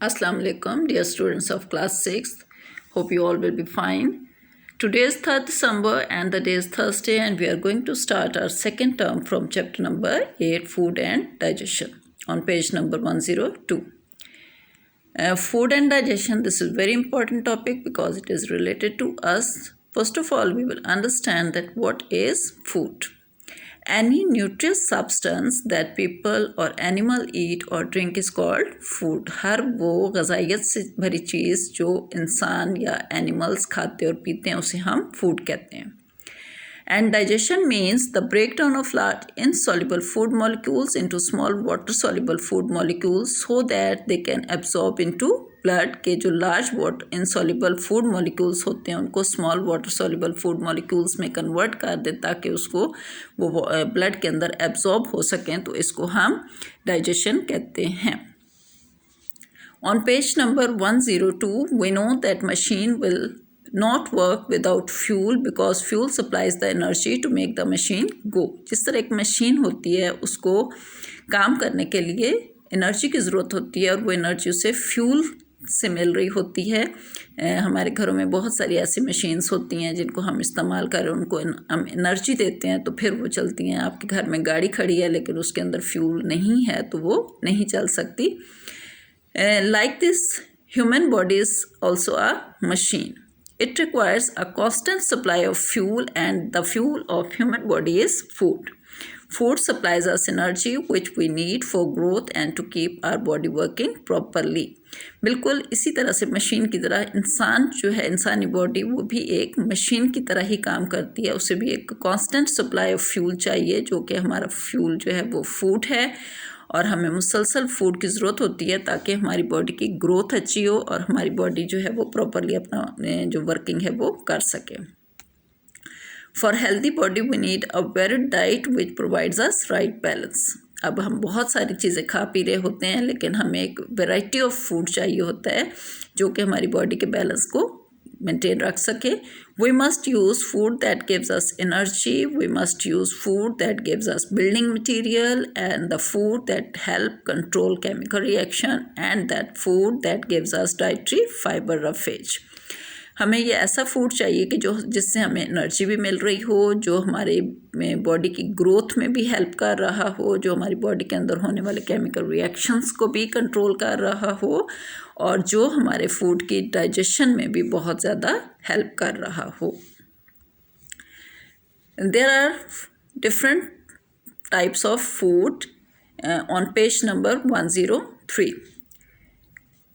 Assalamu alaikum, dear students of class 6th. Hope you all will be fine. Today is 3rd December and the day is Thursday, and we are going to start our second term from chapter number 8, Food and Digestion, on page number 102. Food and digestion, this is very important topic because it is related to us. First of all, we will understand that what is food. Any nutritious substance that people or animal eat or drink is called food. हर वो ग़ज़ाइयत से भरी चीज़ जो इंसान या animals खाते और पीते हैं उसे हम फूड कहते हैं. And digestion means the breakdown of large insoluble food molecules into small water soluble food molecules so that they can absorb into blood के जो large water insoluble food molecules होते हैं उनको small water soluble food molecules में convert कर दे ताकि उसको वो ब्लड के अंदर एब्जॉर्ब हो सकें, तो इसको हम डाइजेशन कहते हैं. On page number 102 we know that machine will not work without fuel because fuel supplies the energy to make the machine go. जिस तरह एक मशीन होती है उसको काम करने के लिए एनर्जी की ज़रूरत होती है और वो एनर्जी उसे फ्यूल से मिल रही होती है. हमारे घरों में बहुत सारी ऐसी मशीन्स होती हैं जिनको हम इस्तेमाल करें, उनको हम एनर्जी देते हैं तो फिर वो चलती हैं. आपके घर में गाड़ी खड़ी है लेकिन उसके अंदर फ्यूल नहीं है तो वो नहीं चल सकती. Like this human body is also a machine. It requires a constant supply of fuel, and the fuel of human body is food. Food supplies us energy which we need for growth and to keep our body working properly. बिल्कुल इसी तरह से machine की तरह इंसान जो है, इंसानी बॉडी वो भी एक मशीन की तरह ही काम करती है. उसे भी एक कांस्टेंट सप्लाई ऑफ फ्यूल चाहिए जो कि हमारा फ्यूल जो है वो फूड है और हमें मुसलसल फूड की ज़रूरत होती है ताकि हमारी बॉडी की ग्रोथ अच्छी हो और हमारी बॉडी जो है वो प्रॉपरली अपना जो वर्किंग है वो कर सके. For healthy body we need a varied diet which provides us right balance. अब हम बहुत सारी चीज़ें खा पी रहे होते हैं लेकिन हमें एक वेराइटी ऑफ फूड चाहिए होता है जो कि हमारी बॉडी के बैलेंस को मेंटेन रख सके. We must use food that gives us energy, we must use food that gives us building material, and the food that help control chemical reaction, and that food that gives us dietary fiber roughage. हमें ये ऐसा food चाहिए कि जो जिससे हमें energy भी मिल रही हो, जो हमारे बॉडी की ग्रोथ में भी हेल्प कर रहा हो, जो हमारी बॉडी के अंदर होने वाले केमिकल रिएक्शंस को भी कंट्रोल कर रहा हो और जो हमारे फूड की डाइजेशन में भी बहुत ज़्यादा हेल्प कर रहा हो. There are different types of food on page number 103.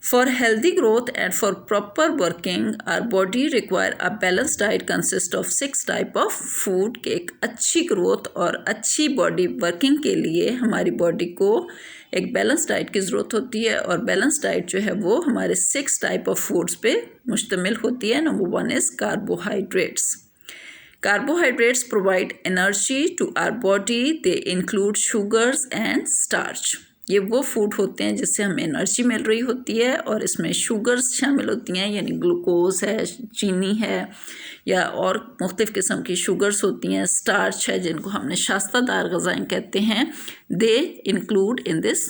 For healthy growth and for proper working, our body require a balanced diet consist of 6 type of food. के एक अच्छी ग्रोथ और अच्छी बॉडी वर्किंग के लिए हमारी बॉडी को एक बैलेंस डाइट की ज़रूरत होती है और बैलेंस डाइट जो है वो हमारे 6 टाइप ऑफ फूड्स पे मुश्तमिल होती है. Number 1 is carbohydrates. Carbohydrates provide energy to our body. They include sugars and starch. ये वो फूड होते हैं जिससे हमें एनर्जी मिल रही होती है और इसमें शुगर्स शामिल होती हैं, यानी ग्लूकोज है, चीनी है या और मुख्तलिफ़ किस्म की शुगर्स होती हैं. स्टार्च है जिनको हम नशास्तदार ग़ज़ाएँ कहते हैं. They include in this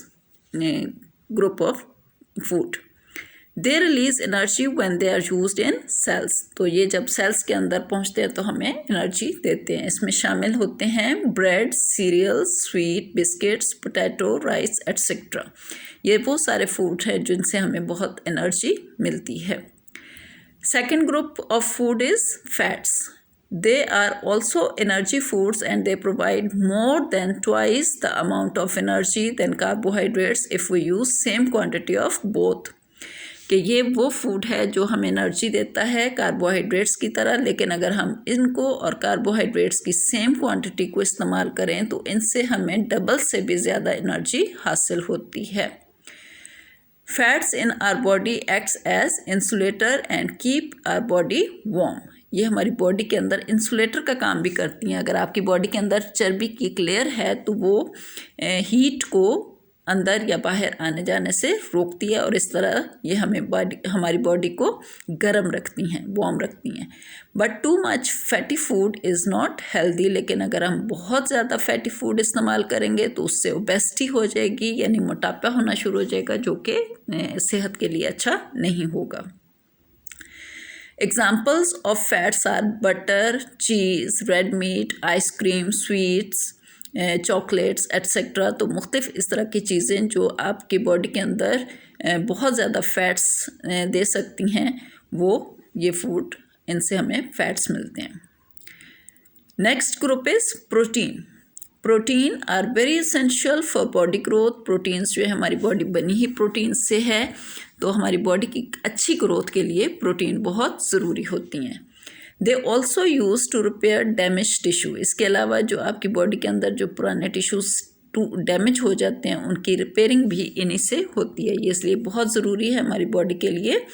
group of food. They release energy when they are used in cells. तो ये जब सेल्स के अंदर पहुंचते हैं तो हमें एनर्जी देते हैं. इसमें शामिल होते हैं bread, cereals, sweet, biscuits, potato, rice etcetera. ये वो सारे फूड हैं जिनसे हमें बहुत एनर्जी मिलती है. Second group of food is fats. They are also energy foods and they provide more than twice the amount of energy than carbohydrates if we use same quantity of both. कि ये वो food है जो हमें energy देता है carbohydrates की तरह, लेकिन अगर हम इनको और कार्बोहाइड्रेट्स की सेम क्वांटिटी को इस्तेमाल करें तो इनसे हमें डबल से भी ज़्यादा एनर्जी हासिल होती है. Fats in our body acts as insulator and keep our body warm. ये हमारी बॉडी के अंदर इंसुलेटर का काम भी करती हैं. अगर आपकी बॉडी के अंदर चर्बी की एक लेयर है तो वो हीट को अंदर या बाहर आने जाने से रोकती है और इस तरह ये हमारी बॉडी को गर्म रखती हैं, वार्म रखती हैं। But too much fatty food is not healthy, लेकिन अगर हम बहुत ज़्यादा फैटी फूड इस्तेमाल करेंगे तो उससे ओबेसिटी हो जाएगी, यानी मोटापा होना शुरू हो जाएगा, जो कि सेहत के लिए अच्छा नहीं होगा। Examples of fats are butter, cheese, red meat, ice cream, sweets, chocolates etcetera. तो मुख्तलिफ इस तरह की चीज़ें जो आपकी बॉडी के अंदर बहुत ज़्यादा फ़ैट्स दे सकती हैं, वो ये फूड, इनसे हमें फ़ैट्स मिलते हैं। Next group is protein. Protein are very essential for body growth. Proteins जो है, हमारी बॉडी बनी ही प्रोटीन से है, तो हमारी बॉडी की अच्छी ग्रोथ के लिए प्रोटीन बहुत ज़रूरी होती हैं। They also use to repair damage tissue. इसके अलावा जो आपकी बॉडी के अंदर जो पुराने टिश्यूज़ डैमेज हो जाते हैं, उनकी रिपेयरिंग भी इन्हीं से होती है। ये इसलिए बहुत ज़रूरी है हमारी बॉडी के लिए।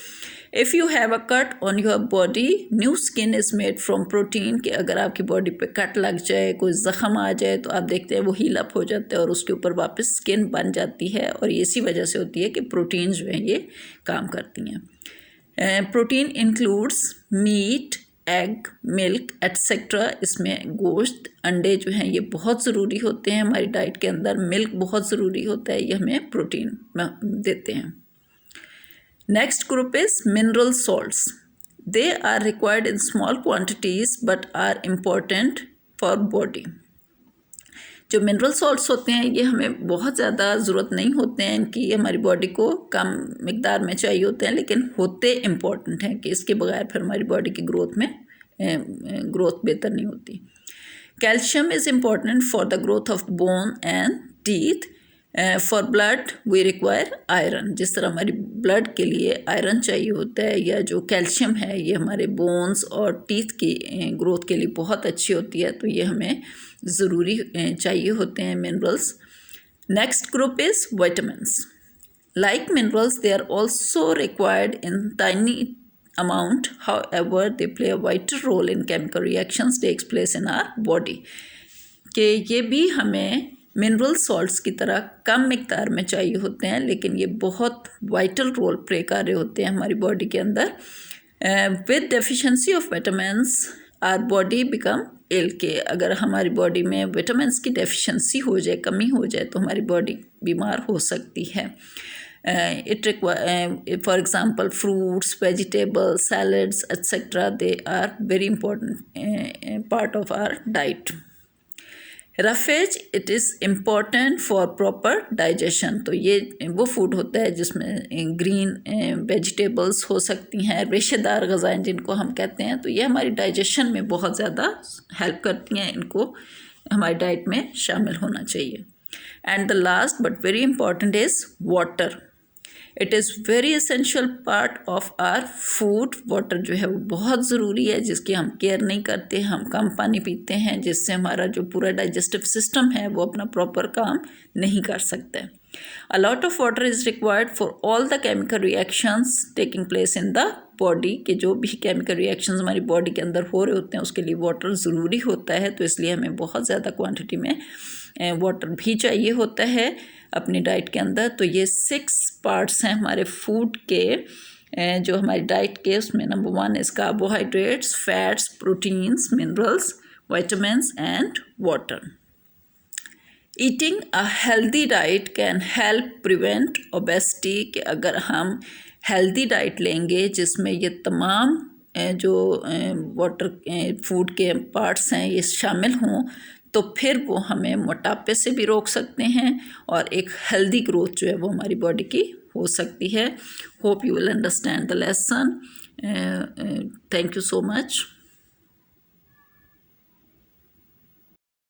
If you have a cut on your body, new skin is made from protein. कि अगर आपकी बॉडी पे कट लग जाए, कोई ज़ख़म आ जाए, तो आप देखते हैं वो हील अप हो जाता है और उसके ऊपर वापस स्किन बन जाती है, और इसी वजह से होती है कि प्रोटीन जो हैं ये काम करती हैं। Protein includes meat, egg, milk etcetera. इसमें गोश्त, अंडे जो हैं ये बहुत ज़रूरी होते हैं हमारी डाइट के अंदर। मिल्क बहुत ज़रूरी होता है, ये हमें प्रोटीन देते हैं। Next group is mineral salts. They are required in small quantities but are important for body. जो मिनरल सॉल्ट्स होते हैं ये हमें बहुत ज़्यादा ज़रूरत नहीं होते हैं इनकी, हमारी बॉडी को कम मिकदार में चाहिए होते हैं, लेकिन होते इम्पॉर्टेंट हैं कि इसके बगैर फिर हमारी बॉडी की ग्रोथ बेहतर नहीं होती। Calcium is important for the growth of bone and teeth. For blood we require iron. जिस तरह हमारी ब्लड के लिए आयरन चाहिए होता है, या जो कैल्शियम है ये हमारे बोन्स और टीथ की ग्रोथ के लिए बहुत अच्छी होती है, तो ये हमें ज़रूरी चाहिए होते हैं minerals. Next group is vitamins. Like minerals, they are also required in tiny amount, however they play a vital role in chemical reactions takes place in our body। कि ये भी हमें मिनरल सॉल्ट्स की तरह कम मिकदार में चाहिए होते हैं, लेकिन ये बहुत वाइटल रोल प्ले कर रहे होते हैं हमारी बॉडी के अंदर। With deficiency of vitamins our body become ill. के अगर हमारी बॉडी में विटामिन्स की डेफिशिएंसी हो जाए, कमी हो जाए, तो हमारी बॉडी बीमार हो सकती है। It require, for example, fruits, vegetables, salads, etc. They are very important part of our diet. Roughage, it is important for proper digestion। तो ये वो फूड होता है जिसमें ग्रीन वेजिटेबल्स हो सकती हैं, रेशेदार ग़ज़ाएँ जिनको हम कहते हैं, तो ये हमारी डाइजेशन में बहुत ज़्यादा हेल्प करती हैं, इनको हमारी डाइट में शामिल होना चाहिए। And the last but very important is water. It is very essential part of our food. Water जो है वो बहुत ज़रूरी है, जिसकी हम केयर नहीं करते, हम कम पानी पीते हैं, जिससे हमारा जो पूरा डाइजेस्टिव सिस्टम है वो अपना प्रॉपर काम नहीं कर सकता है। A lot of water is required for all the chemical reactions taking place in the body. के जो भी केमिकल रिएक्शंस हमारी बॉडी के अंदर हो रहे होते हैं उसके लिए वाटर ज़रूरी होता है, तो इसलिए हमें बहुत ज़्यादा क्वांटिटी में वाटर भी चाहिए होता है अपनी डाइट के अंदर। तो ये 6 पार्ट्स हैं हमारे फूड के, जो हमारी डाइट के, उसमें number 1 is carbohydrates, fats, proteins, minerals, vitamins and water. Eating a healthy diet can help prevent obesity. कि अगर हम हेल्दी डाइट लेंगे जिसमें ये तमाम जो वाटर फूड के पार्ट्स हैं ये शामिल हों, तो फिर वो हमें मोटापे से भी रोक सकते हैं और एक हेल्दी ग्रोथ जो है वो हमारी बॉडी की हो सकती है। Hope you will understand the lesson. Thank you so much.